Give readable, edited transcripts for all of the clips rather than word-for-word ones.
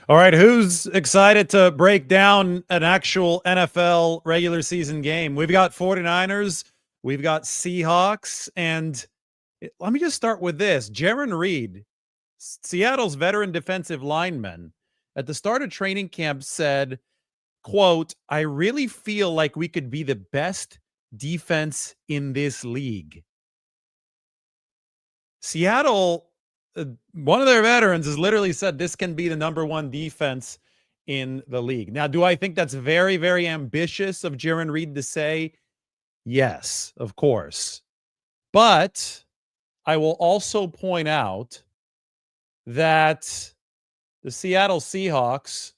All right, who's excited to break down an actual NFL regular season game? We've got 49ers, we've got Seahawks, and let me just start with this. Jaron Reed, Seattle's veteran defensive lineman, at the start of training camp said, quote, "I really feel like we could be the best defense in this league." Seattle, one of their veterans has literally said this can be the number one defense in the league. Now, do I think that's very, very ambitious of Jaron Reed to say? Yes, of course. But I will also point out that the Seattle Seahawks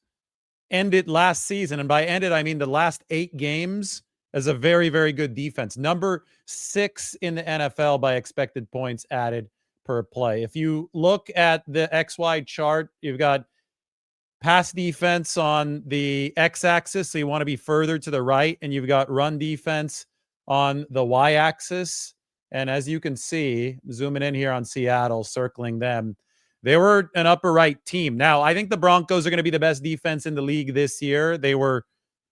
ended last season, and by ended, I mean the last 8 games, as a very, very good defense. Number 6 in the NFL by expected points added per play. If you look at the XY chart, you've got pass defense on the x-axis, so you want to be further to the right, and you've got run defense on the y-axis. And as you can see, zooming in here on Seattle, circling them, they were an upper right team. Now, I think the Broncos are going to be the best defense in the league this year. They were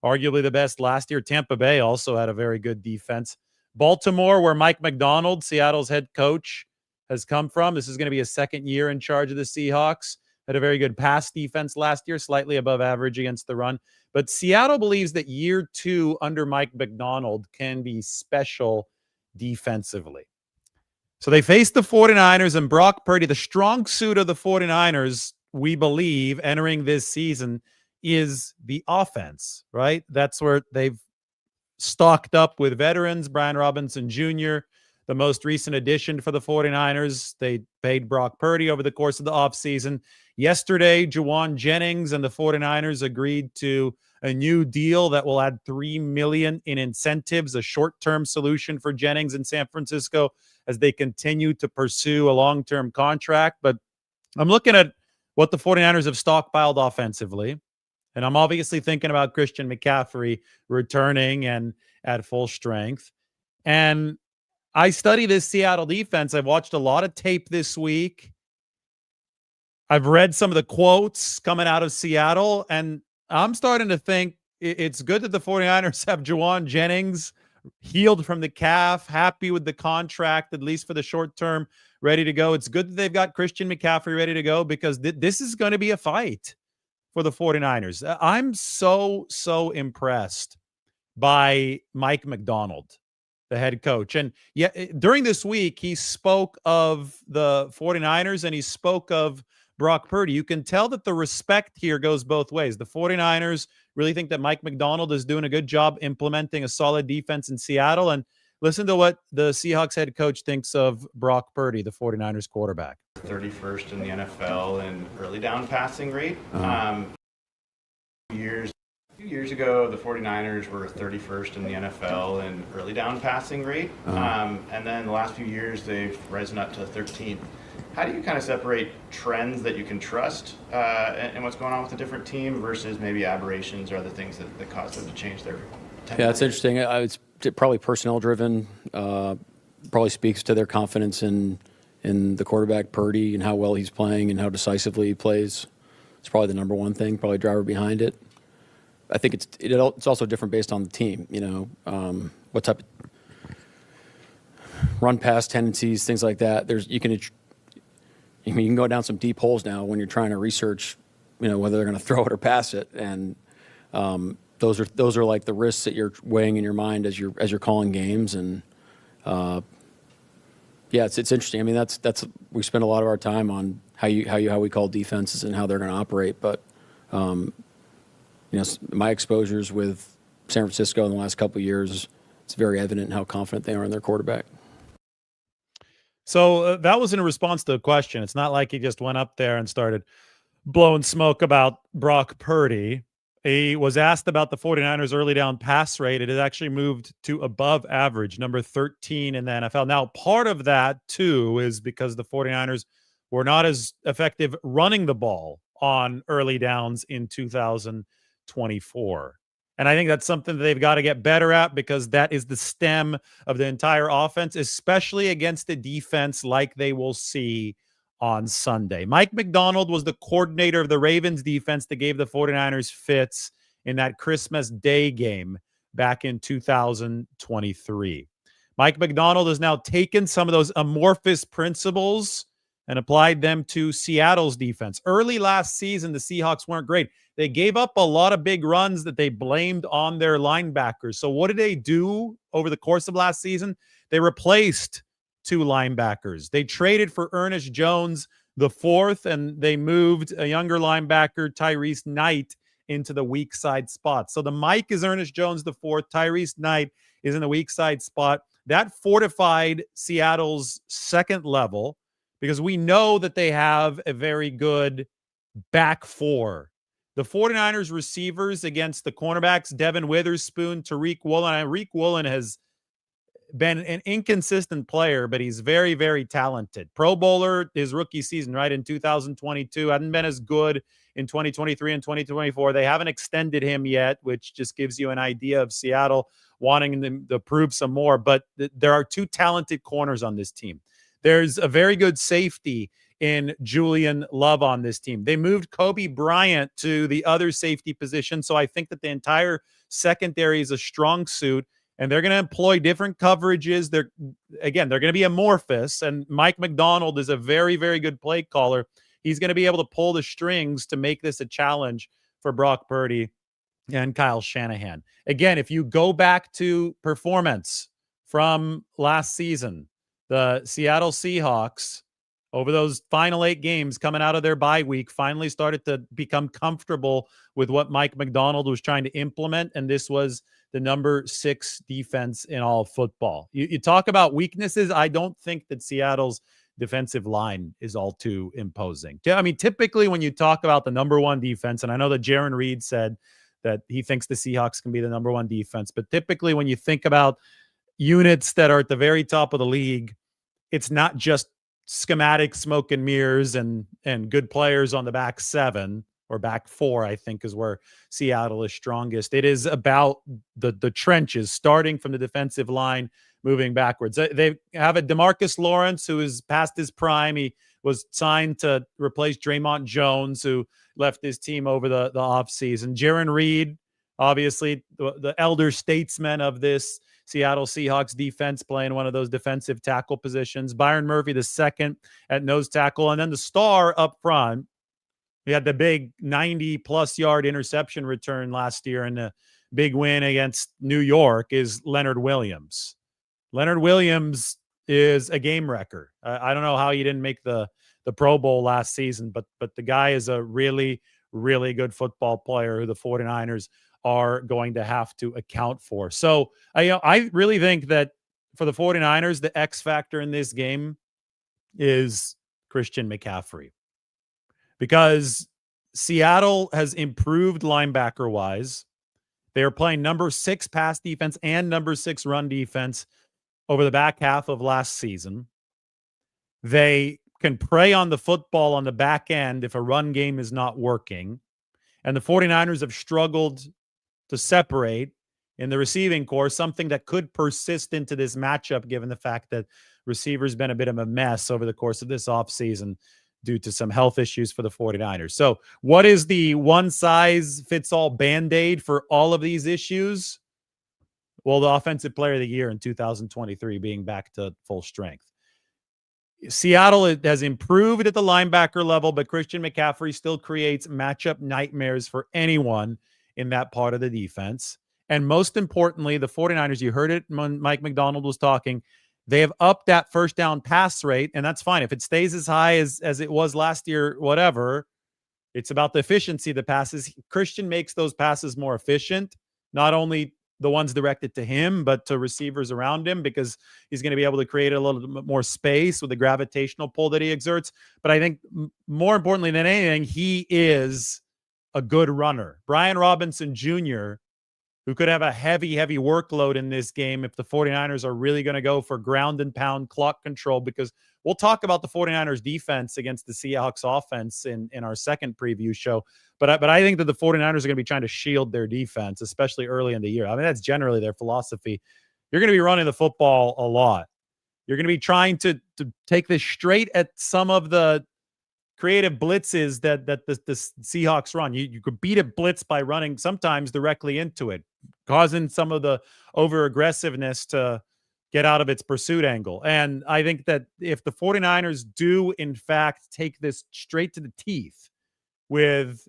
arguably the best last year. Tampa Bay also had a very good defense. Baltimore, where Mike Macdonald, Seattle's head coach, has come from. This is going to be his second year in charge of the Seahawks. Had a very good pass defense last year, slightly above average against the run. But Seattle believes that year 2 under Mike Macdonald can be special defensively. So they face the 49ers and Brock Purdy. The strong suit of the 49ers, we believe, entering this season is the offense, right? That's where they've stocked up with veterans. Brian Robinson Jr., the most recent addition for the 49ers. They paid Brock Purdy over the course of the offseason. Yesterday, Juwan Jennings and the 49ers agreed to a new deal that will add $3 million in incentives, a short-term solution for Jennings in San Francisco as they continue to pursue a long-term contract. But I'm looking at what the 49ers have stockpiled offensively, and I'm obviously thinking about Christian McCaffrey returning and at full strength. And I study this Seattle defense. I've watched a lot of tape this week. I've read some of the quotes coming out of Seattle, and I'm starting to think it's good that the 49ers have Juwan Jennings healed from the calf, happy with the contract, at least for the short term, ready to go. It's good that they've got Christian McCaffrey ready to go because this is going to be a fight for the 49ers. I'm so impressed by Mike Macdonald, the head coach. And yeah, during this week, he spoke of the 49ers and he spoke of Brock Purdy. You can tell that the respect here goes both ways. The 49ers really think that Mike Macdonald is doing a good job implementing a solid defense in Seattle. And listen to what the Seahawks head coach thinks of Brock Purdy, the 49ers quarterback. 31st in the NFL in early down passing rate. Years ago, the 49ers were 31st in the NFL in early down passing rate. And then the last few years, they've risen up to 13th. How do you kind of separate trends that you can trust and what's going on with a different team versus maybe aberrations or other things that cause them to change their tendency? Yeah, it's interesting. It's probably personnel driven. Probably speaks to their confidence in the quarterback, Purdy, and how well he's playing and how decisively he plays. It's probably the number one thing, probably driver behind it. I think it's also different based on the team. You know, what type of run pass tendencies, things like that. You can go down some deep holes now when you're trying to research, you know, whether they're going to throw it or pass it, and those are like the risks that you're weighing in your mind as you're calling games. And yeah, it's interesting. I mean, that's we spend a lot of our time on how we call defenses and how they're going to operate, but. You know, my exposures with San Francisco in the last couple of years, it's very evident how confident they are in their quarterback. So that was in response to a question. It's not like he just went up there and started blowing smoke about Brock Purdy. He was asked about the 49ers early down pass rate. It has actually moved to above average, number 13 in the NFL. Now, part of that, too, is because the 49ers were not as effective running the ball on early downs in 2024. And I think that's something that they've got to get better at because that is the stem of the entire offense, especially against a defense like they will see on Sunday. Mike McDonald was the coordinator of the Ravens defense that gave the 49ers fits in that Christmas Day game back in 2023. Mike McDonald has now taken some of those amorphous principles and applied them to Seattle's defense. Early last season, the Seahawks weren't great. They gave up a lot of big runs that they blamed on their linebackers. So what did they do over the course of last season? They replaced 2 linebackers. They traded for Ernest Jones the fourth, and they moved a younger linebacker, Tyrese Knight, into the weak side spot. So the Mike is Ernest Jones the fourth. Tyrese Knight is in the weak side spot. That fortified Seattle's second level because we know that they have a very good back four. The 49ers receivers against the cornerbacks, Devin Witherspoon, Tariq Woolen. Tariq Woolen has been an inconsistent player, but he's very, very talented. Pro Bowler his rookie season, right, in 2022. Hadn't been as good in 2023 and 2024. They haven't extended him yet, which just gives you an idea of Seattle wanting them to prove some more. But there are 2 talented corners on this team. There's a very good safety in Julian Love on this team. They moved Kobe Bryant to the other safety position, so I think that the entire secondary is a strong suit, and they're going to employ different coverages. They're going to be amorphous, and Mike McDonald is a very, very good play caller. He's going to be able to pull the strings to make this a challenge for Brock Purdy and Kyle Shanahan. Again, if you go back to performance from last season, the Seattle Seahawks, over those final 8 games coming out of their bye week, finally started to become comfortable with what Mike McDonald was trying to implement, and this was the number 6 defense in all of football. You talk about weaknesses. I don't think that Seattle's defensive line is all too imposing. I mean, typically when you talk about the number 1 defense, and I know that Jaron Reed said that he thinks the Seahawks can be the number 1 defense, but typically when you think about units that are at the very top of the league, it's not just schematic smoke and mirrors and good players on the back 7 or back 4, I think is where Seattle is strongest. It is about the trenches, starting from the defensive line, moving backwards. They have a DeMarcus Lawrence who is past his prime. He was signed to replace Draymond Jones, who left his team over the offseason. Jaron Reed, obviously the elder statesman of this Seattle Seahawks defense, playing one of those defensive tackle positions. Byron Murphy, the second at nose tackle. And then the star up front, he had the big 90-plus yard interception return last year and the big win against New York, is Leonard Williams. Leonard Williams is a game wrecker. I don't know how he didn't make the Pro Bowl last season, but the guy is a really, really good football player who the 49ers are going to have to account for. So I really think that for the 49ers, the X factor in this game is Christian McCaffrey, because Seattle has improved linebacker wise. They are playing number 6 pass defense and number 6 run defense over the back half of last season. They can prey on the football on the back end if a run game is not working. And the 49ers have struggled to separate in the receiving core, something that could persist into this matchup, given the fact that receivers been a bit of a mess over the course of this offseason due to some health issues for the 49ers. So what is the one-size-fits-all Band-Aid for all of these issues? Well, the offensive player of the year in 2023 being back to full strength. Seattle has improved at the linebacker level, but Christian McCaffrey still creates matchup nightmares for anyone in that part of the defense. And most importantly, the 49ers, you heard it when Mike McDonald was talking, they have upped that first down pass rate, and that's fine. If it stays as high as it was last year, whatever, it's about the efficiency of the passes. Christian makes those passes more efficient, not only the ones directed to him, but to receivers around him, because he's going to be able to create a little bit more space with the gravitational pull that he exerts. But I think more importantly than anything, he is a good runner. Brian Robinson Jr., who could have a heavy workload in this game if the 49ers are really going to go for ground and pound clock control, because we'll talk about the 49ers defense against the Seahawks offense in our second preview show. But I think that the 49ers are going to be trying to shield their defense, especially early in the year. I mean, that's generally their philosophy. You're going to be running the football a lot. You're going to be trying to take this straight at some of the creative blitzes that the Seahawks run. You could beat a blitz by running sometimes directly into it, causing some of the over aggressiveness to get out of its pursuit angle. And I think that if the 49ers do in fact take this straight to the teeth with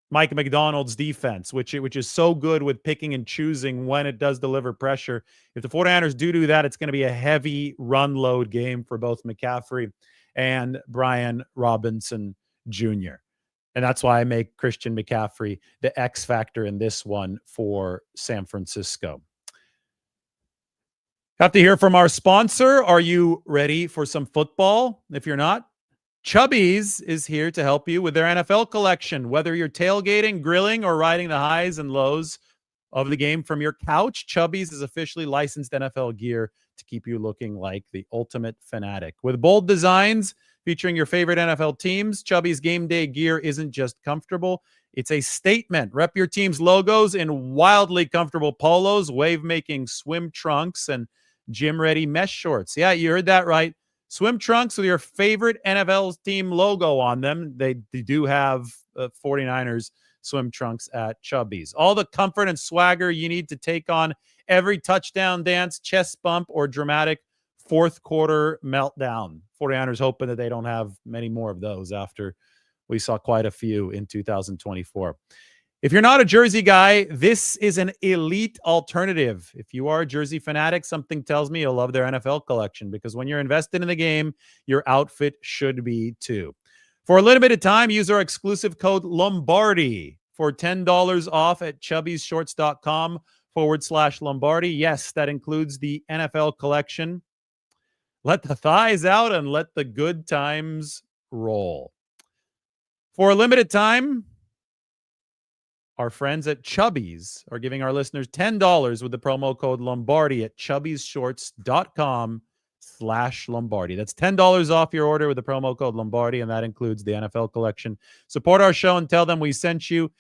Mike McDonald's defense, which is so good with picking and choosing when it does deliver pressure, if the 49ers do that, it's going to be a heavy run load game for both McCaffrey and Brian Robinson Jr. And that's why I make Christian McCaffrey the X factor in this one for San Francisco. Have to hear from our sponsor. Are you ready for some football? If you're not, Chubby's is here to help you with their NFL collection. Whether you're tailgating, grilling, or riding the highs and lows of the game from your couch, Chubby's is officially licensed NFL gear to keep you looking like the ultimate fanatic. With bold designs featuring your favorite NFL teams, Chubby's game day gear isn't just comfortable, it's a statement. Rep your team's logos in wildly comfortable polos, wave-making swim trunks, and gym-ready mesh shorts. Yeah, you heard that right. Swim trunks with your favorite NFL team logo on them. They do have 49ers swim trunks at Chubby's. All the comfort and swagger you need to take on every touchdown dance, chest bump, or dramatic fourth quarter meltdown. 49ers hoping that they don't have many more of those after we saw quite a few in 2024. If you're not a jersey guy, this is an elite alternative. If you are a jersey fanatic, something tells me you'll love their NFL collection, because when you're invested in the game, your outfit should be too. For a limited time, use our exclusive code Lombardi for $10 off at chubbysshorts.com/Lombardi. Yes, that includes the NFL collection. Let the thighs out and let the good times roll. For a limited time, our friends at Chubby's are giving our listeners $10 with the promo code Lombardi at chubbysshorts.com/Lombardi. That's $10 off your order with the promo code Lombardi, and that includes the NFL collection. Support our show and tell them we sent you.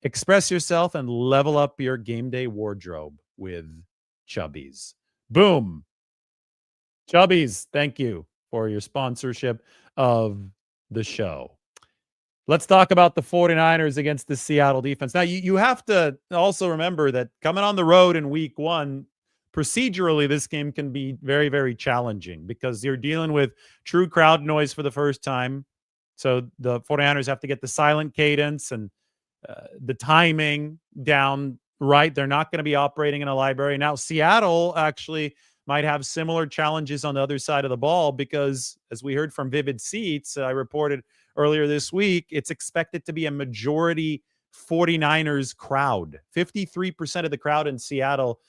Express yourself and level up your game day wardrobe with Chubby's. Boom. Chubby's, thank you for your sponsorship of the show. Let's talk about the 49ers against the Seattle defense. Now, you have to also remember that coming on the road in week one, procedurally, this game can be very, very challenging because you're dealing with true crowd noise for the first time. So the 49ers have to get the silent cadence and the timing down right. They're not going to be operating in a library. Now, Seattle actually might have similar challenges on the other side of the ball because, as we heard from Vivid Seats, I reported earlier this week, it's expected to be a majority 49ers crowd. 53% of the crowd in Seattle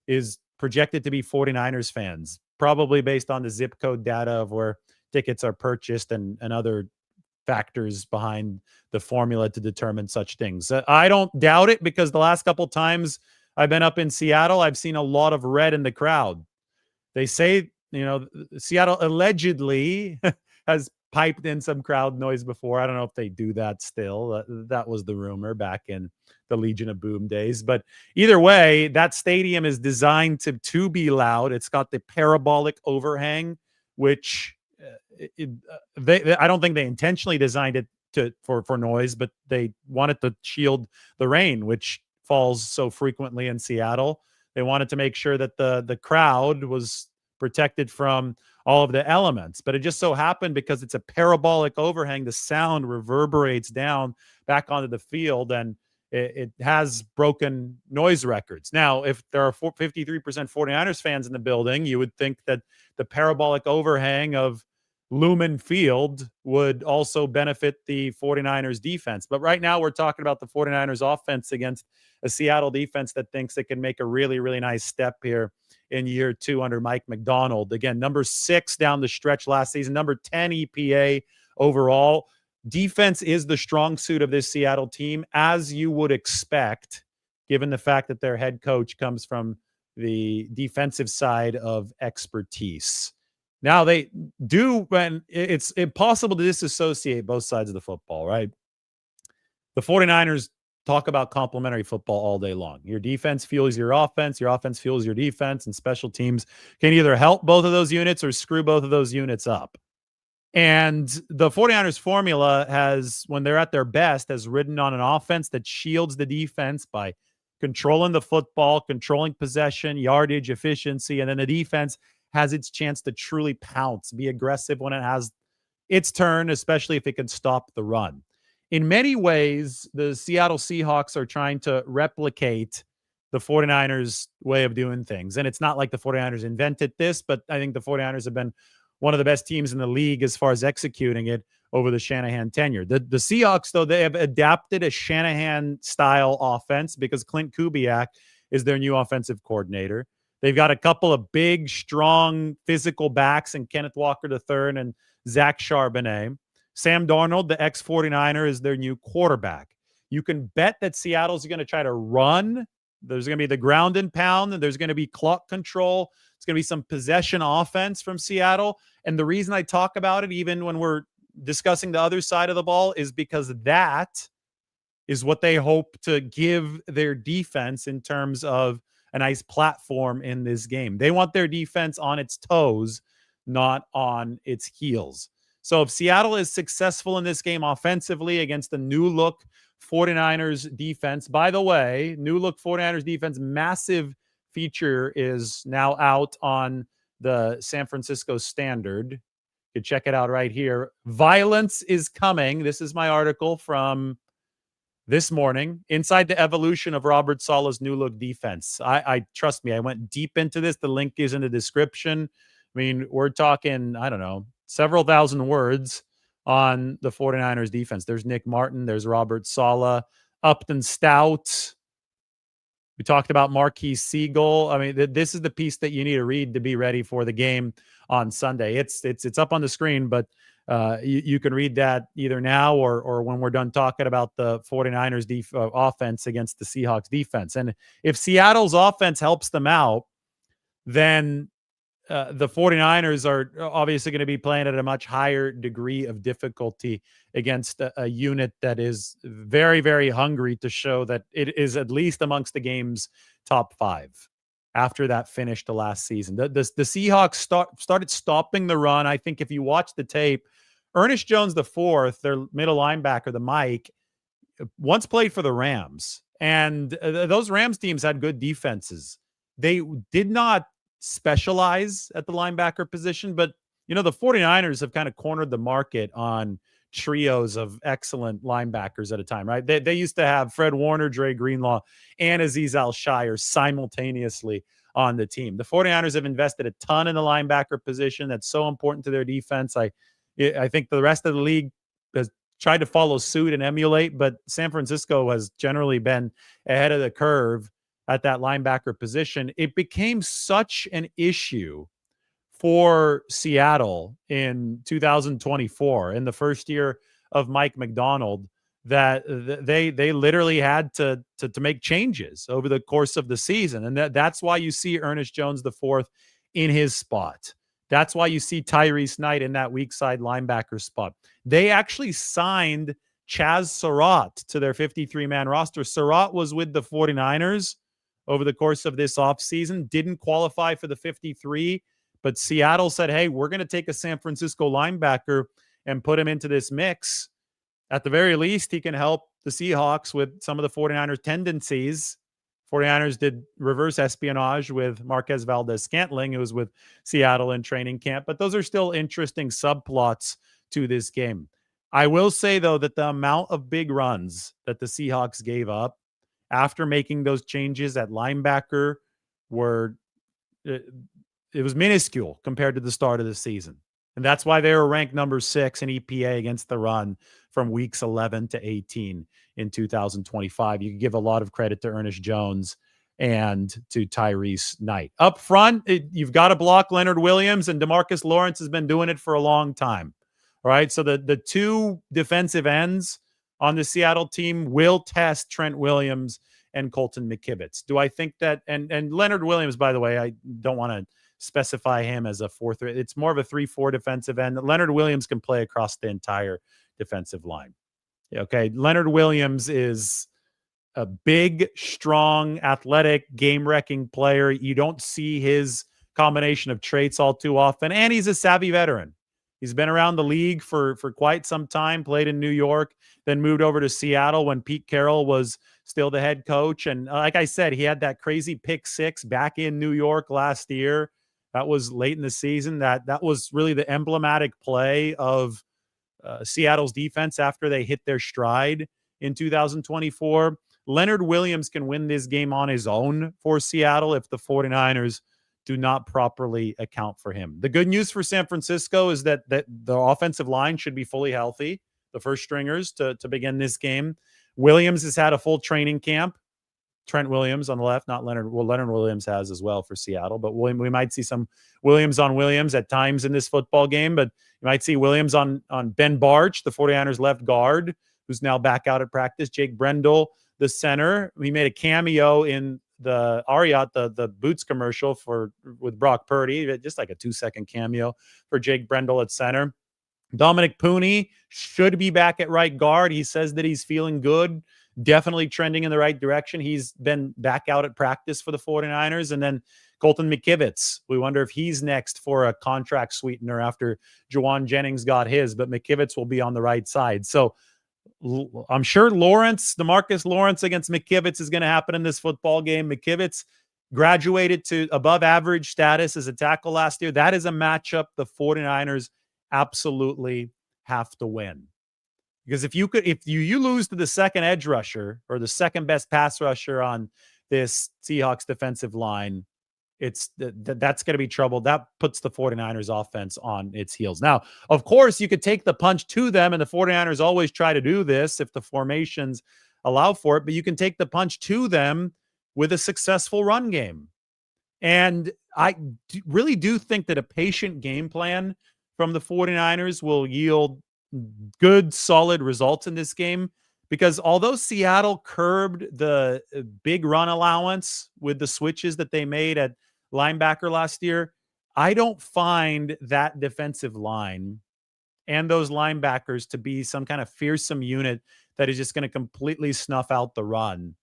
is projected to be 49ers fans, probably based on the zip code data of where tickets are purchased and other factors behind the formula to determine such things. I don't doubt it because the last couple times I've been up in Seattle, I've seen a lot of red in the crowd. They say, Seattle allegedly has piped in some crowd noise before. I don't know if they do that still. That was the rumor back in the Legion of Boom days. But either way, that stadium is designed to be loud. It's got the parabolic overhang, which I don't think they intentionally designed it for noise, but they wanted to shield the rain, which falls so frequently in Seattle. They wanted to make sure that the crowd was protected from all of the elements. But it just so happened because it's a parabolic overhang, the sound reverberates down back onto the field, and it has broken noise records. Now, if there are 53% 49ers fans in the building, you would think that the parabolic overhang of Lumen Field would also benefit the 49ers defense. But right now we're talking about the 49ers offense against a Seattle defense that thinks it can make a really, really nice step here in year two under Mike McDonald. Again, number 6 down the stretch last season, number 10 EPA overall. Defense is the strong suit of this Seattle team, as you would expect, given the fact that their head coach comes from the defensive side of expertise. Now they do, and it's impossible to disassociate both sides of the football, right? The 49ers talk about complementary football all day long. Your defense fuels your offense fuels your defense, and special teams can either help both of those units or screw both of those units up. And the 49ers formula has, when they're at their best, has ridden on an offense that shields the defense by controlling the football, controlling possession, yardage, efficiency, and then the defense has its chance to truly pounce, be aggressive when it has its turn, especially if it can stop the run. In many ways, the Seattle Seahawks are trying to replicate the 49ers way of doing things. And it's not like the 49ers invented this, but I think the 49ers have been one of the best teams in the league as far as executing it over the Shanahan tenure. The Seahawks, though, they have adapted a Shanahan-style offense because Clint Kubiak is their new offensive coordinator. They've got a couple of big, strong, physical backs in Kenneth Walker III and Zach Charbonnet. Sam Darnold, the ex-49er, is their new quarterback. You can bet that Seattle's going to try to run. There's going to be the ground and pound, and there's going to be clock control. It's going to be some possession offense from Seattle. And the reason I talk about it, even when we're discussing the other side of the ball, is because that is what they hope to give their defense in terms of a nice platform in this game. They want their defense on its toes, not on its heels. So if Seattle is successful in this game offensively against the new look 49ers defense, by the way, new look 49ers defense, massive feature is now out on the San Francisco Standard. You can check it out right here. Violence is coming. This is my article from this morning. Inside the evolution of Robert Saleh's new look defense. I trust me, I went deep into this. The link is in the description. I mean, we're talking, I don't know, several thousand words on the 49ers defense. There's Nick Martin. There's Robert Saleh. Upton Stout. We talked about Marquise Siegel. I mean, this is the piece that you need to read to be ready for the game on Sunday. It's up on the screen, but you can read that either now or when we're done talking about the 49ers offense against the Seahawks defense. And if Seattle's offense helps them out, then the 49ers are obviously going to be playing at a much higher degree of difficulty against a unit that is very, very hungry to show that it is at least amongst the game's top 5 after that finish to last season. The Seahawks started stopping the run. I think if you watch the tape, Ernest Jones IV, their middle linebacker, the Mike, once played for the Rams. And those Rams teams had good defenses. They did not specialize at the linebacker position, but you know, the 49ers have kind of cornered the market on trios of excellent linebackers at a time, right? They used to have Fred Warner, Dre Greenlaw, and Azeez Al-Shire simultaneously on the team. The 49ers have invested a ton in the linebacker position. That's so important to their defense. I think the rest of the league has tried to follow suit and emulate, but San Francisco has generally been ahead of the curve at that linebacker position. It became such an issue for Seattle in 2024, in the first year of Mike McDonald, that they literally had to make changes over the course of the season. And that's why you see Ernest Jones IV in his spot. That's why you see Tyrese Knight in that weak side linebacker spot. They actually signed Chaz Surratt to their 53-man roster. Surratt was with the 49ers over the course of this offseason, didn't qualify for the 53, but Seattle said, hey, we're going to take a San Francisco linebacker and put him into this mix. At the very least, he can help the Seahawks with some of the 49ers tendencies. 49ers did reverse espionage with Marquez Valdez-Scantling, who was with Seattle in training camp, but those are still interesting subplots to this game. I will say, though, that the amount of big runs that the Seahawks gave up after making those changes at linebacker it was minuscule compared to the start of the season. And that's why they were ranked number 6 in EPA against the run from weeks 11 to 18 in 2025. You can give a lot of credit to Ernest Jones and to Tyrese Knight. Up front, you've got to block Leonard Williams, and DeMarcus Lawrence has been doing it for a long time. All right, so the two defensive ends on the Seattle team will test Trent Williams and Colton McKivitz. Do I think that, and Leonard Williams, by the way, I don't want to specify him as a 4-3. It's more of a 3-4 defensive end. Leonard Williams can play across the entire defensive line. Okay, Leonard Williams is a big, strong, athletic, game-wrecking player. You don't see his combination of traits all too often, and he's a savvy veteran. He's been around the league for quite some time, played in New York, then moved over to Seattle when Pete Carroll was still the head coach. And like I said, he had that crazy pick six back in New York last year. That was late in the season. That was really the emblematic play of Seattle's defense after they hit their stride in 2024. Leonard Williams can win this game on his own for Seattle if the 49ers do not properly account for him. The good news for San Francisco is that the offensive line should be fully healthy, the first stringers to begin this game. Williams has had a full training camp. Trent Williams on the left, not Leonard. Well, Leonard Williams has as well for Seattle, but we might see some Williams on Williams at times in this football game, but you might see Williams on Ben Barch, the 49ers left guard, who's now back out at practice. Jake Brendel, the center. He made a cameo in the Ariat, the Boots commercial with Brock Purdy, just like a 2-second cameo for Jake Brendel at center. Dominic Pooney should be back at right guard. He says that he's feeling good, definitely trending in the right direction. He's been back out at practice for the 49ers. And then Colton McKivitz, we wonder if he's next for a contract sweetener after Juwan Jennings got his, but McKivitz will be on the right side. So I'm sure DeMarcus Lawrence against McKivitz is going to happen in this football game. McKivitz graduated to above average status as a tackle last year. That is a matchup the 49ers absolutely have to win. Because if you lose to the second edge rusher or the second best pass rusher on this Seahawks defensive line, that's going to be trouble. That puts the 49ers offense on its heels. Now, of course, you could take the punch to them, and the 49ers always try to do this if the formations allow for it, but you can take the punch to them with a successful run game. And I really do think that a patient game plan from the 49ers will yield good, solid results in this game, because although Seattle curbed the big run allowance with the switches that they made at linebacker last year, I don't find that defensive line and those linebackers to be some kind of fearsome unit that is just going to completely snuff out the run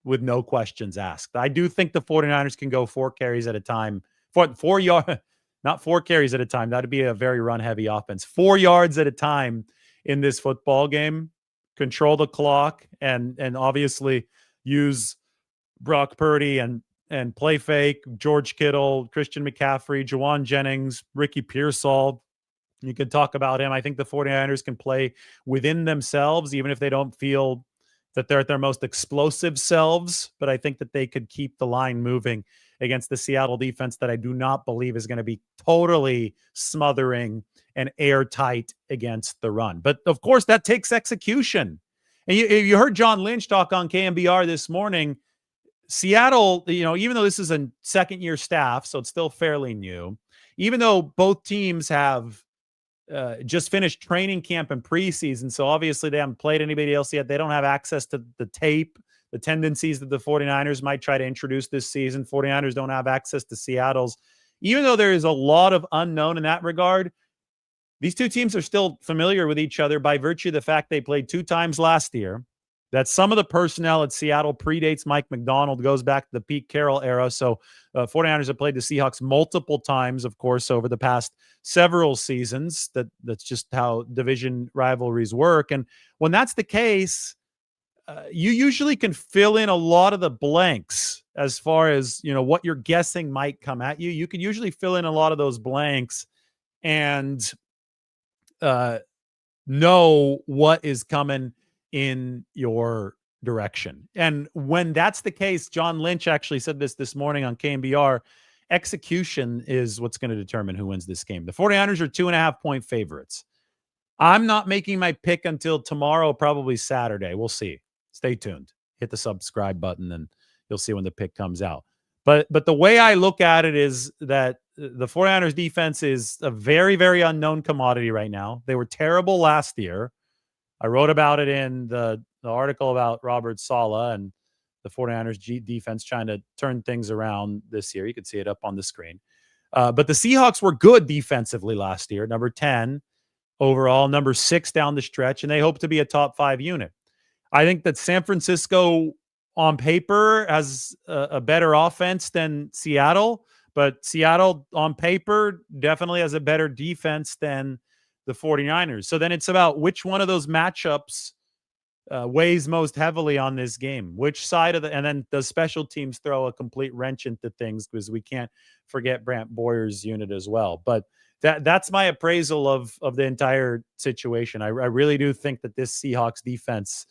with no questions asked. I do think the 49ers can go 4 carries at a time, 4 yards, not 4 carries at a time. That'd be a very run-heavy offense. 4 yards at a time in this football game. Control the clock and obviously use Brock Purdy and play fake, George Kittle, Christian McCaffrey, Juwan Jennings, Ricky Pearsall. You can talk about him. I think the 49ers can play within themselves, even if they don't feel that they're at their most explosive selves. But I think that they could keep the line moving against the Seattle defense that I do not believe is going to be totally smothering and airtight against the run. But of course, that takes execution. And you heard John Lynch talk on KMBR this morning. Seattle, even though this is a second-year staff, so it's still fairly new, even though both teams have just finished training camp and preseason, so obviously they haven't played anybody else yet. They don't have access to the tape, the tendencies that the 49ers might try to introduce this season. 49ers don't have access to Seattle's. Even though there is a lot of unknown in that regard, these two teams are still familiar with each other by virtue of the fact they played 2 times last year, that some of the personnel at Seattle predates Mike McDonald, goes back to the Pete Carroll era. So 49ers have played the Seahawks multiple times, of course, over the past several seasons. That's just how division rivalries work. And when that's the case, you usually can fill in a lot of the blanks as far as, what you're guessing might come at you. You can usually fill in a lot of those blanks and know what is coming in your direction. And when that's the case, John Lynch actually said this morning on KMBR, execution is what's going to determine who wins this game. The 49ers are 2.5-point favorites. I'm not making my pick until tomorrow, probably Saturday. We'll see. Stay tuned. Hit the subscribe button and you'll see when the pick comes out. But the way I look at it is that the 49ers defense is a very, very unknown commodity right now. They were terrible last year. I wrote about it in the article about Robert Saleh and the 49ers defense trying to turn things around this year. You can see it up on the screen. But the Seahawks were good defensively last year, number 10 overall, number 6 down the stretch, and they hope to be a top 5 unit. I think that San Francisco on paper has a better offense than Seattle, but Seattle on paper definitely has a better defense than the 49ers. So then it's about which one of those matchups weighs most heavily on this game. Which side of and then the special teams throw a complete wrench into things because we can't forget Brant Boyer's unit as well. But that's my appraisal of the entire situation. I really do think that this Seahawks defense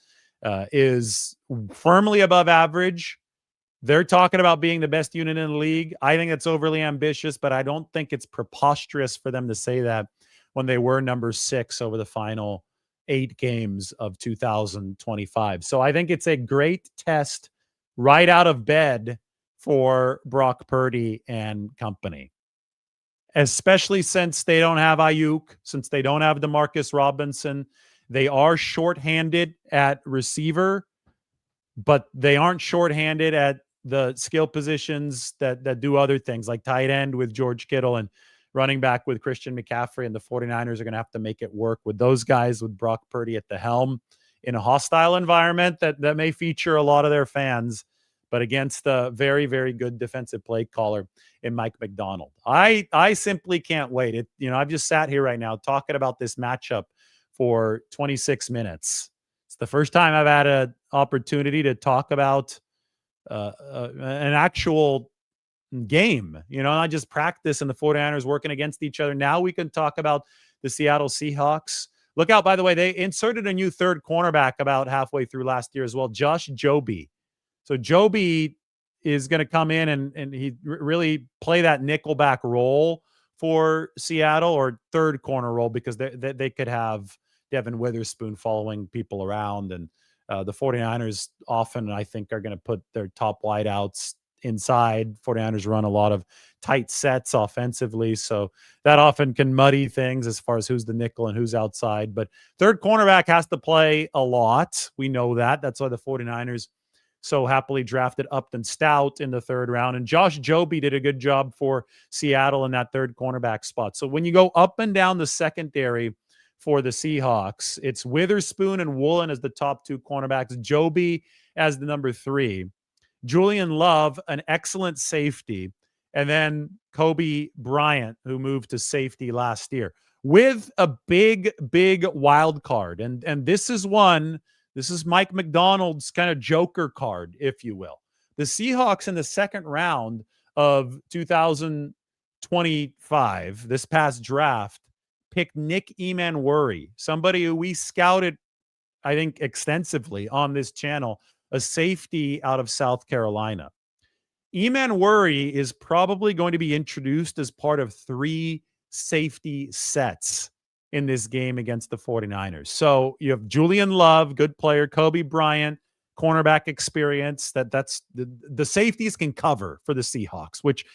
is firmly above average. They're talking about being the best unit in the league. I think it's overly ambitious, but I don't think it's preposterous for them to say that when they were number 6 over the final 8 games of 2025. So I think it's a great test right out of bed for Brock Purdy and company, especially since they don't have Ayuk, since they don't have DeMarcus Robinson. They are shorthanded at receiver, but they aren't shorthanded at the skill positions that do other things, like tight end with George Kittle and running back with Christian McCaffrey. And the 49ers are going to have to make it work with those guys, with Brock Purdy at the helm in a hostile environment that may feature a lot of their fans, but against a very, very good defensive play caller in Mike McDonald. I simply can't wait. I've just sat here right now talking about this matchup for 26 minutes. It's the first time I've had an opportunity to talk about an actual game, not just practice and the 49ers working against each other. Now we can talk about the Seattle Seahawks. Look out, by the way, they inserted a new third cornerback about halfway through last year as well, Josh Joby. So Joby is going to come in and he really play that nickelback role for Seattle, or third corner role, because they could have Devin Witherspoon following people around. And the 49ers often, I think, are going to put their top wideouts inside. 49ers run a lot of tight sets offensively, so that often can muddy things as far as who's the nickel and who's outside. But third cornerback has to play a lot. We know that. That's why the 49ers so happily drafted Upton Stout in the 3rd round. And Josh Joby did a good job for Seattle in that third cornerback spot. So when you go up and down the secondary for the Seahawks, it's Witherspoon and Woolen as the top 2 cornerbacks, Joby as the number 3, Julian Love, an excellent safety, and then Kobe Bryant, who moved to safety last year, with a big, big wild card. And this is Mike McDonald's kind of joker card, if you will. The Seahawks in the 2nd round of 2025, this past draft, picked Nick Emanwuri, somebody who we scouted, I think, extensively on this channel, a safety out of South Carolina. Emanwuri is probably going to be introduced as part of 3 safety sets in this game against the 49ers. So you have Julian Love, good player, Kobe Bryant, cornerback experience. That's the safeties can cover for the Seahawks, which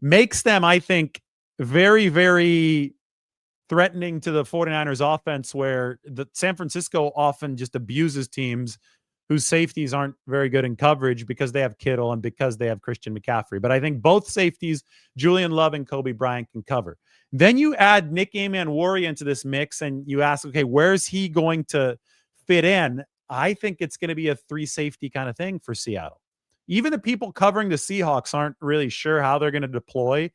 makes them, I think, very, very threatening to the 49ers offense, where the San Francisco often just abuses teams whose safeties aren't very good in coverage because they have Kittle and because they have Christian McCaffrey. But I think both safeties, Julian Love and Kobe Bryant, can cover. Then you add Nick Emanwuri into this mix and you ask, okay, where's he going to fit in? I think it's going to be a 3 safety kind of thing for Seattle. Even the people covering the Seahawks aren't really sure how they're going to deploy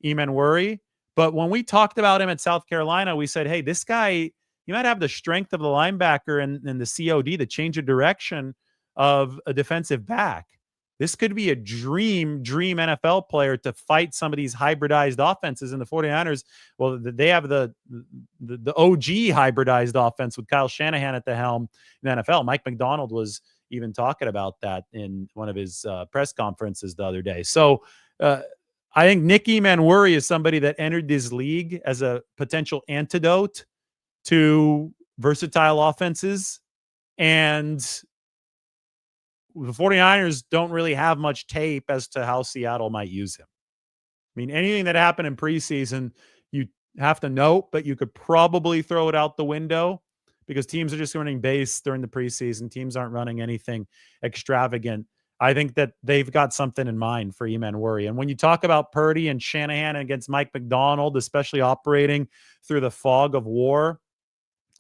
Emanwuri. But when we talked about him at South Carolina, we said, hey, this guy, you might have the strength of the linebacker and the COD, the change of direction of a defensive back. This could be a dream NFL player to fight some of these hybridized offenses. In the 49ers, well, they have the OG hybridized offense with Kyle Shanahan at the helm in the NFL. Mike McDonald was even talking about that in one of his press conferences the other day. So I think Nick Emanwuri is somebody that entered this league as a potential antidote to versatile offenses. And the 49ers don't really have much tape as to how Seattle might use him. I mean, anything that happened in preseason, you have to note, but you could probably throw it out the window because teams are just running base during the preseason. Teams aren't running anything extravagant. I think that they've got something in mind for Emanwuri. And when you talk about Purdy and Shanahan against Mike McDonald, especially operating through the fog of war,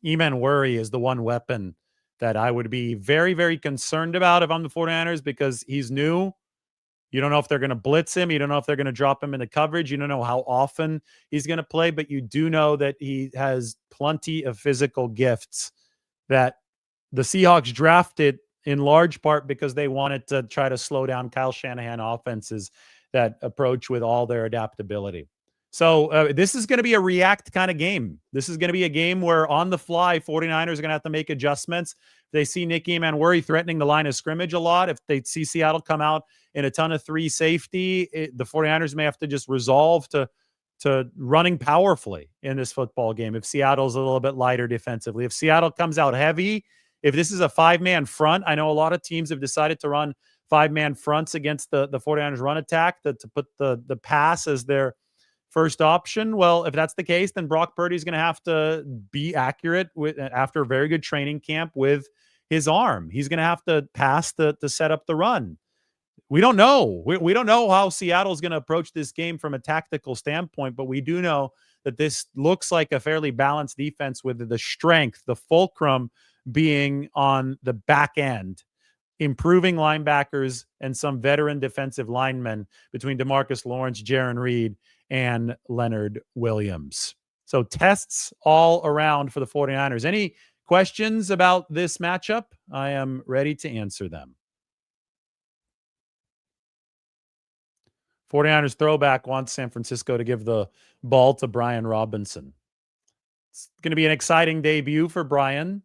Emanwuri is the one weapon that I would be very, very concerned about if I'm the 49ers because he's new. You don't know if they're going to blitz him. You don't know if they're going to drop him into coverage. You don't know how often he's going to play, but you do know that he has plenty of physical gifts that the Seahawks drafted in large part because they wanted to try to slow down Kyle Shanahan offenses that approach with all their adaptability. So this is going to be a react kind of game. This is going to be a game where on the fly, 49ers are going to have to make adjustments. They see Nicky Manwari threatening the line of scrimmage a lot. If they see Seattle come out in a ton of three safety, the 49ers may have to just resolve to running powerfully in this football game if Seattle's a little bit lighter defensively. If Seattle comes out heavy, if this is a five-man front, I know a lot of teams have decided to run five-man fronts against the 49ers run attack to put the pass as their first option. Well, if that's the case, then Brock Purdy is going to have to be accurate after a very good training camp with his arm. He's going to have to pass to set up the run. We don't know. We don't know how Seattle's going to approach this game from a tactical standpoint, but we do know that this looks like a fairly balanced defense with the strength, the fulcrum being on the back end, improving linebackers and some veteran defensive linemen between DeMarcus Lawrence, Jarran Reed, and Leonard Williams. So tests all around for the 49ers. Any questions about this matchup? I am ready to answer them. 49ers throwback wants San Francisco to give the ball to Brian Robinson. It's going to be an exciting debut for Brian.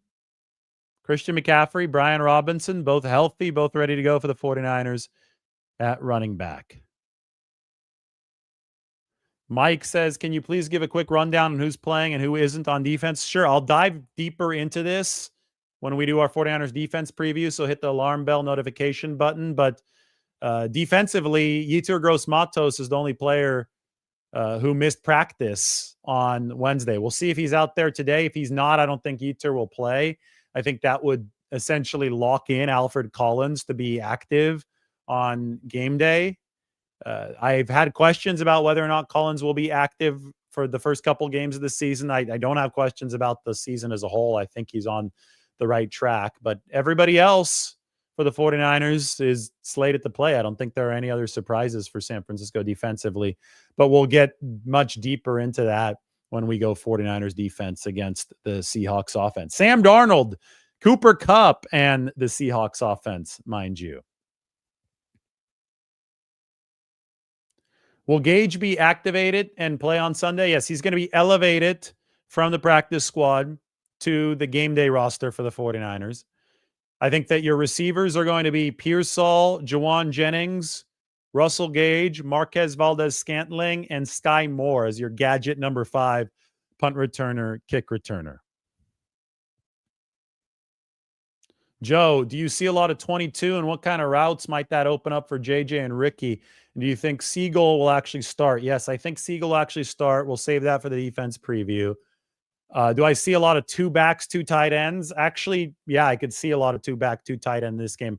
Christian McCaffrey, Brian Robinson, both healthy, both ready to go for the 49ers at running back. Mike says, can you please give a quick rundown on who's playing and who isn't on defense? Sure, I'll dive deeper into this when we do our 49ers defense preview, so hit the alarm bell notification button. But defensively, Yetur Gross-Matos is the only player who missed practice on Wednesday. We'll see if he's out there today. If he's not, I don't think Yetur will play. I think that would essentially lock in Alfred Collins to be active on game day. I've had questions about whether or not Collins will be active for the first couple games of the season. I don't have questions about the season as a whole. I think he's on the right track. But everybody else for the 49ers is slated to play. I don't think there are any other surprises for San Francisco defensively. But we'll get much deeper into that when we go 49ers defense against the Seahawks offense. Sam Darnold, Cooper Kupp, and the Seahawks offense, mind you. Will Gage be activated and play on Sunday? Yes, he's going to be elevated from the practice squad to the game day roster for the 49ers. I think that your receivers are going to be Pearsall, Jawan Jennings, Russell Gage, Marquez Valdez-Scantling, and Sky Moore as your gadget number 5 punt returner, kick returner. Joe, do you see a lot of 22, and what kind of routes might that open up for JJ and Ricky? And do you think Siegel will actually start? Yes, I think Siegel will actually start. We'll save that for the defense preview. Do I see a lot of 2 backs, 2 tight ends? Actually, yeah, I could see a lot of 2 back, 2 tight end in this game.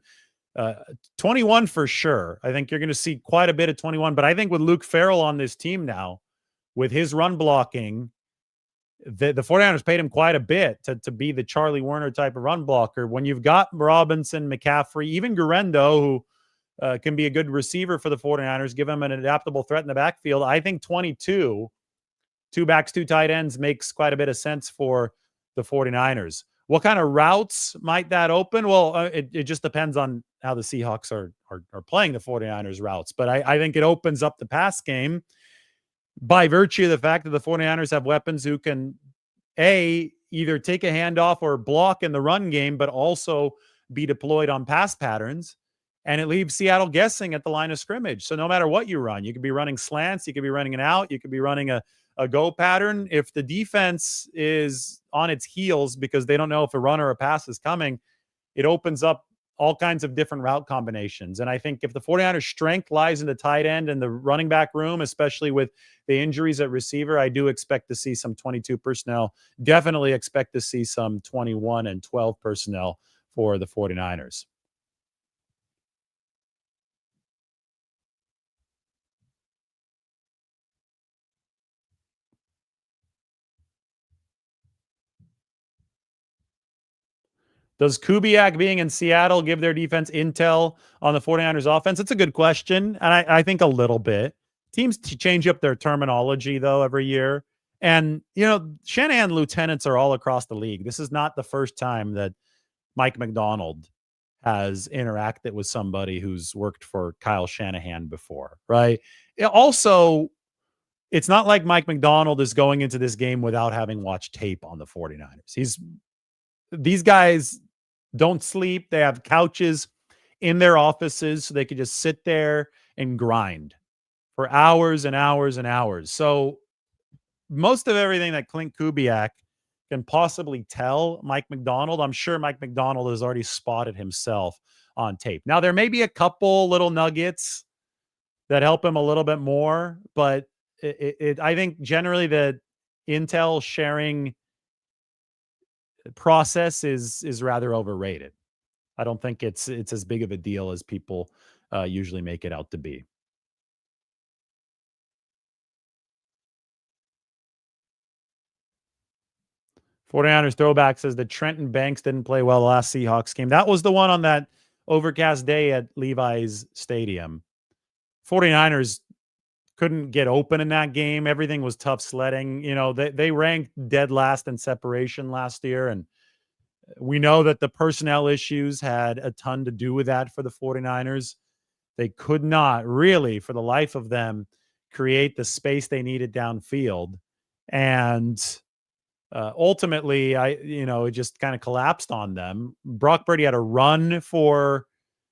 21 for sure. I think you're going to see quite a bit of 21, but I think with Luke Farrell on this team now, with his run blocking, the 49ers paid him quite a bit to be the Charlie Werner type of run blocker. When you've got Robinson, McCaffrey, even Guerrero, who can be a good receiver for the 49ers, give him an adaptable threat in the backfield, I think 22, 2 backs, 2 tight ends makes quite a bit of sense for the 49ers. What kind of routes might that open? Well, it just depends on how the Seahawks are playing the 49ers routes. But I think it opens up the pass game by virtue of the fact that the 49ers have weapons who can, either take a handoff or block in the run game, but also be deployed on pass patterns. And it leaves Seattle guessing at the line of scrimmage. So no matter what you run, you could be running slants, you could be running an out, you could be running a go pattern. If the defense is on its heels because they don't know if a run or a pass is coming, it opens up all kinds of different route combinations. And I think if the 49ers strength lies in the tight end and the running back room, especially with the injuries at receiver, I do expect to see some 22 personnel. Definitely expect to see some 21 and 12 personnel for the 49ers. Does Kubiak being in Seattle give their defense intel on the 49ers offense? It's a good question. And I think a little bit. Teams change up their terminology, though, every year. And, Shanahan lieutenants are all across the league. This is not the first time that Mike McDonald has interacted with somebody who's worked for Kyle Shanahan before, right? Also, it's not like Mike McDonald is going into this game without having watched tape on the 49ers. These guys don't sleep. They have couches in their offices so they could just sit there and grind for hours and hours and hours. So most of everything that Clint Kubiak can possibly tell Mike McDonald, I'm sure Mike McDonald has already spotted himself on tape. Now, there may be a couple little nuggets that help him a little bit more, but I think generally the intel sharing process is rather overrated. I don't think it's as big of a deal as people usually make it out to be. '49ers throwback says that Trenton Banks didn't play well the last Seahawks game. That was the one on that overcast day at Levi's Stadium. '49ers couldn't get open in that game. Everything was tough sledding. They ranked dead last in separation last year, and we know that the personnel issues had a ton to do with that for the 49ers. They could not really, for the life of them, create the space they needed downfield. And ultimately, it just kind of collapsed on them. Brock Purdy had a run for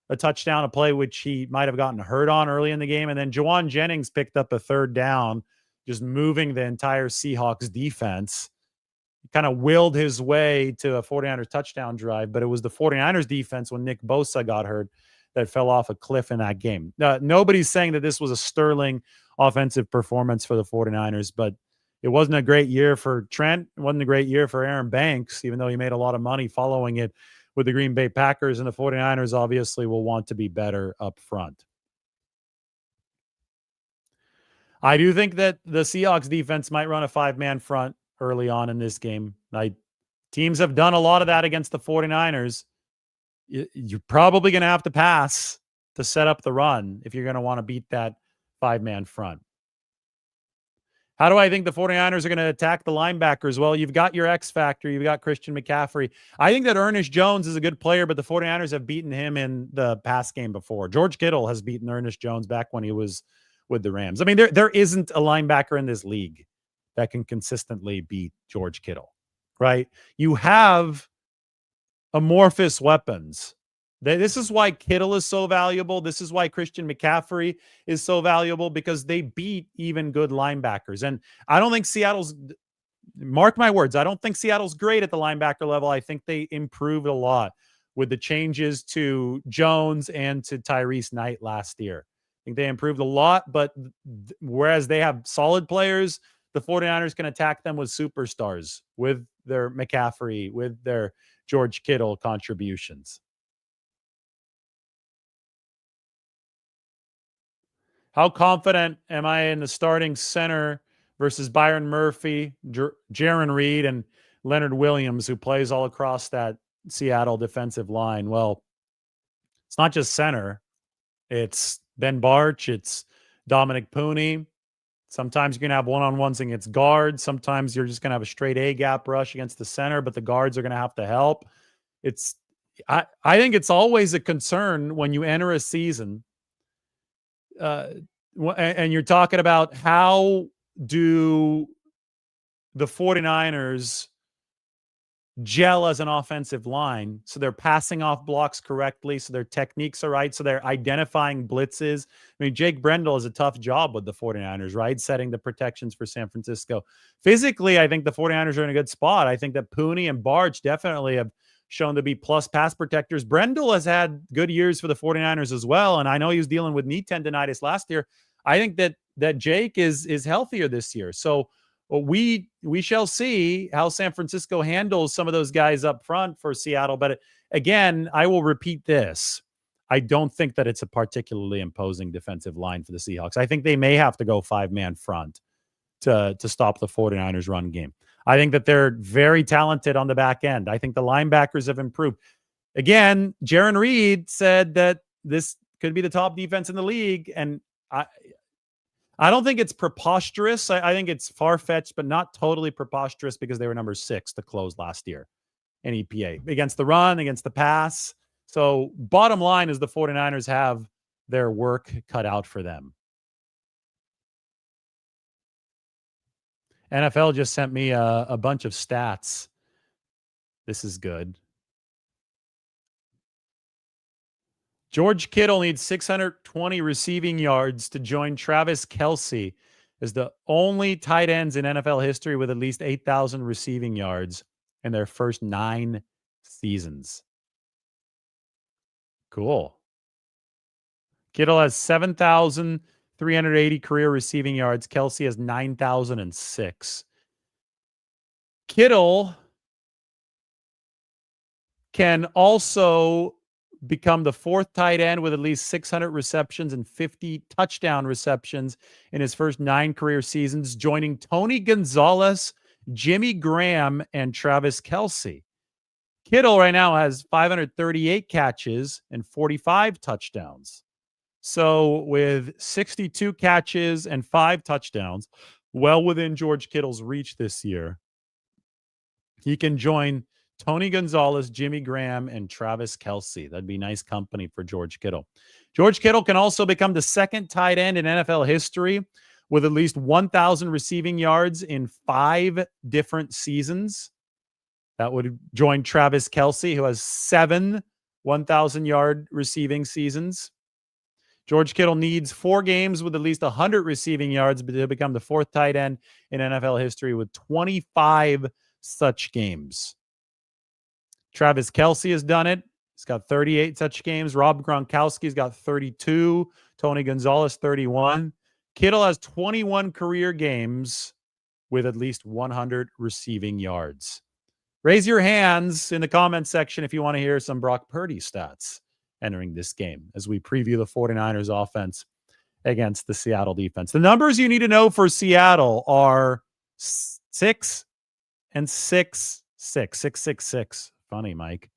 a touchdown, a play which he might have gotten hurt on early in the game. And then Juwan Jennings picked up a third down, just moving the entire Seahawks defense. He kind of willed his way to a 49ers touchdown drive, but it was the 49ers defense when Nick Bosa got hurt that fell off a cliff in that game. Nobody's saying that this was a sterling offensive performance for the 49ers, but it wasn't a great year for Trent. It wasn't a great year for Aaron Banks, even though he made a lot of money following it with the Green Bay Packers, and the 49ers obviously will want to be better up front. I do think that the Seahawks defense might run a 5-man front early on in this game. Teams have done a lot of that against the 49ers. You're probably going to have to pass to set up the run if you're going to want to beat that 5-man front. How do I think the 49ers are going to attack the linebackers? Well, you've got your X-factor. You've got Christian McCaffrey. I think that Ernest Jones is a good player, but the 49ers have beaten him in the pass game before. George Kittle has beaten Ernest Jones back when he was with the Rams. I mean, there isn't a linebacker in this league that can consistently beat George Kittle, right? You have amorphous weapons. This is why Kittle is so valuable. This is why Christian McCaffrey is so valuable, because they beat even good linebackers. And I don't think mark my words, I don't think Seattle's great at the linebacker level. I think they improved a lot with the changes to Jones and to Tyrese Knight last year. I think they improved a lot, but whereas they have solid players, the 49ers can attack them with superstars, with their McCaffrey, with their George Kittle contributions. How confident am I in the starting center versus Byron Murphy, Jaron Reed, and Leonard Williams, who plays all across that Seattle defensive line? Well, it's not just center. It's Ben Barch. It's Dominic Pooney. Sometimes you're going to have one-on-ones against guards. Sometimes you're just going to have a straight A-gap rush against the center, but the guards are going to have to help. I think it's always a concern when you enter a season and you're talking about how do the 49ers gel as an offensive line, so they're passing off blocks correctly, so their techniques are right, so they're identifying blitzes. I mean, Jake Brendel has a tough job with the 49ers, right? Setting the protections for San Francisco. Physically, I think the 49ers are in a good spot. I think that Pooney and Barch definitely have shown to be plus pass protectors. Brendel has had good years for the 49ers as well, and I know he was dealing with knee tendonitis last year. I think that Jake is healthier this year. So we shall see how San Francisco handles some of those guys up front for Seattle. But again, I will repeat this. I don't think that it's a particularly imposing defensive line for the Seahawks. I think they may have to go 5-man front to stop the 49ers run game. I think that they're very talented on the back end. I think the linebackers have improved. again, Jaron Reed said that this could be the top defense in the league. And I don't think it's preposterous. I think it's far-fetched, but not totally preposterous because they were number 6 to close last year in EPA against the run, against the pass. So bottom line is the 49ers have their work cut out for them. NFL just sent me a bunch of stats. This is good. George Kittle needs 620 receiving yards to join Travis Kelce as the only tight ends in NFL history with at least 8,000 receiving yards in their first 9 seasons. Cool. Kittle has 7,380 career receiving yards. Kelce has 9,006. Kittle can also become the 4th tight end with at least 600 receptions and 50 touchdown receptions in his first 9 career seasons, joining Tony Gonzalez, Jimmy Graham, and Travis Kelce. Kittle right now has 538 catches and 45 touchdowns. So with 62 catches and 5 touchdowns, well within George Kittle's reach this year, he can join Tony Gonzalez, Jimmy Graham, and Travis Kelce. That'd be nice company for George Kittle. George Kittle can also become the 2nd tight end in NFL history with at least 1,000 receiving yards in 5 different seasons. That would join Travis Kelce, who has 7 1,000-yard receiving seasons. George Kittle needs 4 games with at least 100 receiving yards to become the 4th tight end in NFL history with 25 such games. Travis Kelce has done it. He's got 38 such games. Rob Gronkowski's got 32. Tony Gonzalez, 31. Kittle has 21 career games with at least 100 receiving yards. Raise your hands in the comment section if you want to hear some Brock Purdy stats entering this game as we preview the 49ers offense against the Seattle defense. The numbers you need to know for Seattle are 6 and 6, 6, 6, 6, 6. Funny, Mike.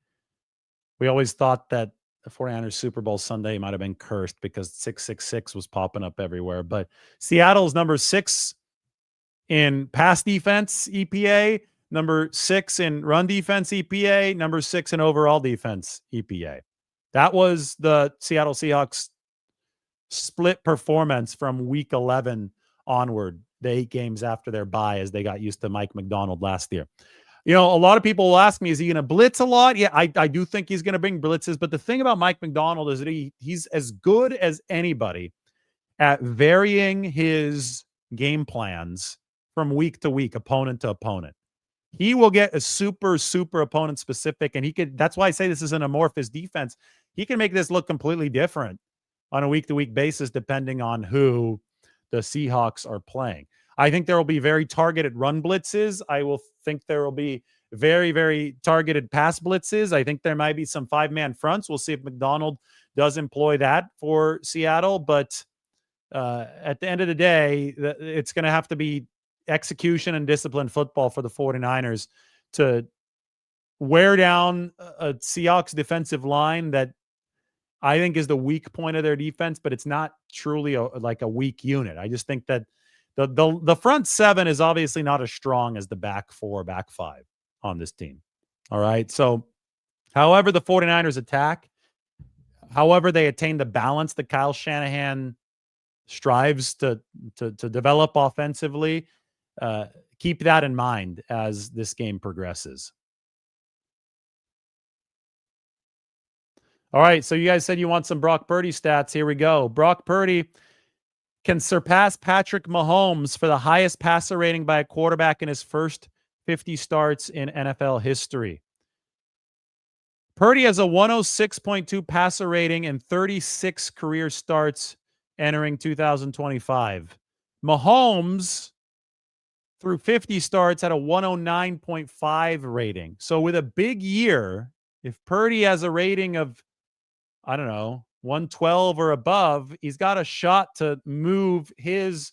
We always thought that the 49ers Super Bowl Sunday might have been cursed because 666 was popping up everywhere. But Seattle's number 6 in pass defense EPA, number 6 in run defense EPA, number 6 in overall defense EPA. That was the Seattle Seahawks split performance from week 11 onward, the 8 games after their bye as they got used to Mike McDonald last year. You know, a lot of people will ask me, is he going to blitz a lot? Yeah, I do think he's going to bring blitzes. But the thing about Mike McDonald is that he's as good as anybody at varying his game plans from week to week, opponent to opponent. He will get a super, super opponent specific. And that's why I say this is an amorphous defense. He can make this look completely different on a week to week basis, depending on who the Seahawks are playing. I think there will be very targeted run blitzes. I will think there will be very, very targeted pass blitzes. I think there might be some 5-man fronts. We'll see if McDonald does employ that for Seattle. But at the end of the day, it's going to have to be execution and disciplined football for the 49ers to wear down a Seahawks defensive line that I think is the weak point of their defense, but it's not truly like a weak unit. I just think that the front 7 is obviously not as strong as the back 4, back 5 on this team. All right. So however the 49ers attack, however they attain the balance that Kyle Shanahan strives to develop offensively, keep that in mind as this game progresses. All right. So you guys said you want some Brock Purdy stats. Here we go. Brock Purdy can surpass Patrick Mahomes for the highest passer rating by a quarterback in his first 50 starts in NFL history. Purdy has a 106.2 passer rating and 36 career starts entering 2025. Mahomes, through 50 starts, had a 109.5 rating. So with a big year, if Purdy has a rating of, I don't know, 112 or above, he's got a shot to move his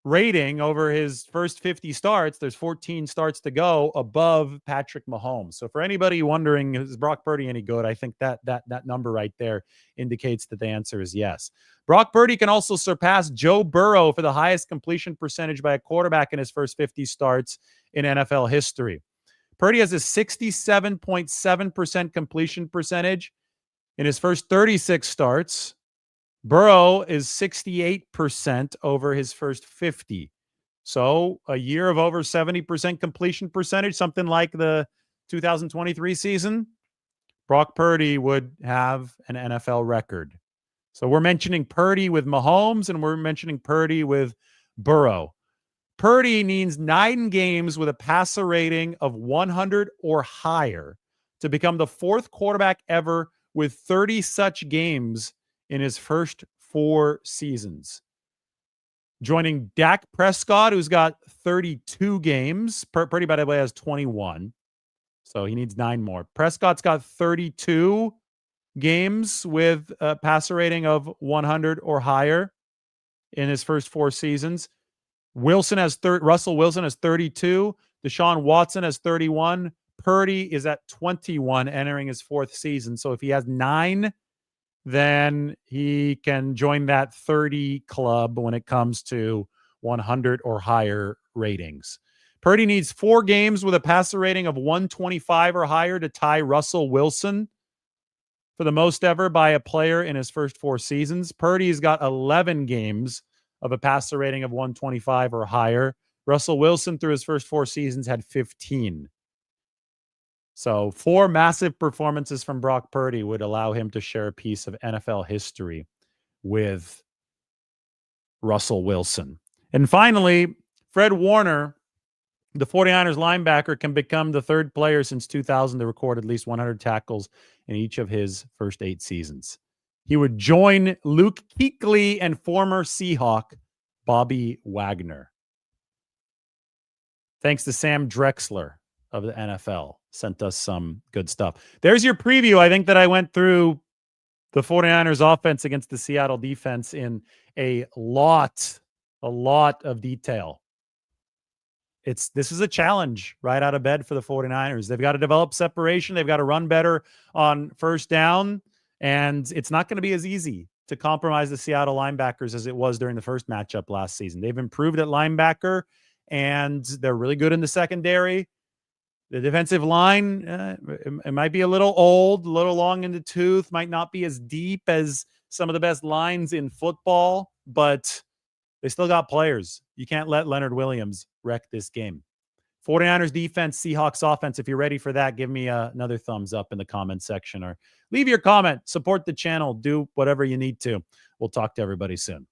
rating over his first 50 starts, there's 14 starts to go, above Patrick Mahomes. So for anybody wondering, is Brock Purdy any good? I think that number right there indicates that the answer is yes. Brock Purdy can also surpass Joe Burrow for the highest completion percentage by a quarterback in his first 50 starts in NFL history. Purdy has a 67.7% completion percentage in his first 36 starts. Burrow is 68% over his first 50. So a year of over 70% completion percentage, something like the 2023 season, Brock Purdy would have an NFL record. So we're mentioning Purdy with Mahomes, and we're mentioning Purdy with Burrow. Purdy needs 9 games with a passer rating of 100 or higher to become the 4th quarterback ever with 30 such games in his first 4 seasons. Joining Dak Prescott, who's got 32 games. Purdy, by the way, has 21. So he needs 9 more. Prescott's got 32 games with a passer rating of 100 or higher in his first 4 seasons. Russell Wilson has 32. Deshaun Watson has 31. Purdy is at 21, entering his 4th season. So if he has 9, then he can join that 30 club when it comes to 100 or higher ratings. Purdy needs 4 games with a passer rating of 125 or higher to tie Russell Wilson for the most ever by a player in his first 4 seasons. Purdy's got 11 games of a passer rating of 125 or higher. Russell Wilson, through his first 4 seasons, had 15. So 4 massive performances from Brock Purdy would allow him to share a piece of NFL history with Russell Wilson. And finally, Fred Warner, the 49ers linebacker, can become the 3rd player since 2000 to record at least 100 tackles in each of his first 8 seasons. He would join Luke Kuechly and former Seahawk Bobby Wagner. Thanks to Sam Drexler of the NFL, sent us some good stuff. There's your preview. I think that I went through the 49ers offense against the Seattle defense in a lot of detail. This is a challenge right out of bed for the 49ers. They've got to develop separation. They've got to run better on first down. And it's not going to be as easy to compromise the Seattle linebackers as it was during the first matchup last season. They've improved at linebacker, and they're really good in the secondary. The defensive line, it might be a little old, a little long in the tooth, might not be as deep as some of the best lines in football, but they still got players. You can't let Leonard Williams wreck this game. 49ers defense, Seahawks offense. If you're ready for that, give me another thumbs up in the comment section or leave your comment. Support the channel. Do whatever you need to. We'll talk to everybody soon.